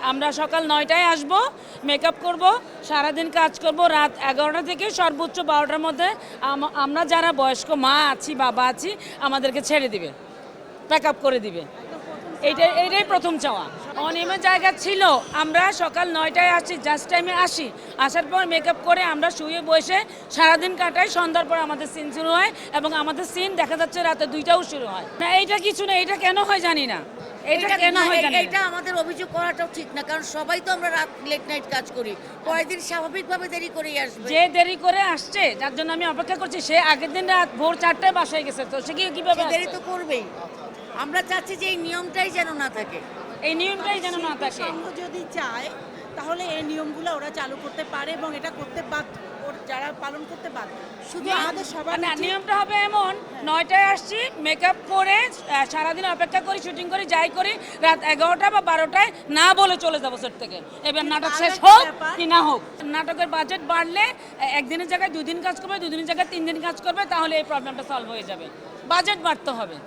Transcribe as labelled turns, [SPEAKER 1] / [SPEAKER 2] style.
[SPEAKER 1] আমরা সকাল 9টায় আসব, মেকআপ করব, সারাদিন কাজ করব, রাত 11টা থেকে সর্বোচ্চ 12টার মধ্যে আমরা যারা বয়স্ক মা আছি বাবা আছি আমাদেরকে ছেড়ে দিবে, প্যাক আপ করে দিবে। এইটাই প্রথম চাওয়া। অনিয়মের জায়গা ছিল, আমরা সকাল 9টায় আসি, জাস্ট টাইমে আসি, আসার পর মেকআপ করে আমরা শুয়ে বসে সারাদিন কাটাই, সন্ধ্যার পর আমাদের সিন শুরু হয় এবং আমাদের সিন দেখা যাচ্ছে রাতে 2টাও শুরু হয় না। এইটা কিছু না, এটা কেন হয় জানি না, এটা কেন হয় জানি না।
[SPEAKER 2] এটা আমাদের অভিযোগ করাটাও ঠিক না, কারণ সবাই তো আমরা রাত লেট নাইট কাজ করি, পরের দিন স্বাভাবিকভাবে দেরি করেই আসবে।
[SPEAKER 1] যে দেরি করে আসছে যার জন্য আমি অপেক্ষা করছি, সে আগের দিন রাত ভোর 4টায় বাসায় গেছে, তো সে কিভাবে
[SPEAKER 2] দেরি তো করবেই। আমরা চাচ্ছি যে এই নিয়মটাই যেন না থাকে,
[SPEAKER 1] এই নিয়মটাই যেন না থাকে।
[SPEAKER 3] সংঘ যদি চায় তাহলে এই নিয়মগুলো ওরা চালু করতে পারে এবং এটা করতে বাধ্য, যারা পালন করতে বাধ্য। শুধু আমাদের সবার
[SPEAKER 1] না, নিয়মটা হবে এমন, 9টায় আসছি, মেকআপ করে সারাদিন অপেক্ষা করি, শুটিং করি, যাই করি, রাত 11টা বা 12টায় না বলে চলে যাবো সেট থেকে। এবার নাটক শেষ হোক কি না হোক, নাটকের বাজেট বাড়লে একদিনের জায়গায় 2 দিন কাজ করবে, 2 দিনের জায়গায় 3 দিন কাজ করবে, তাহলে এই প্রবলেমটা সলভ হয়ে যাবে। বাজেট বাড়তে হবে।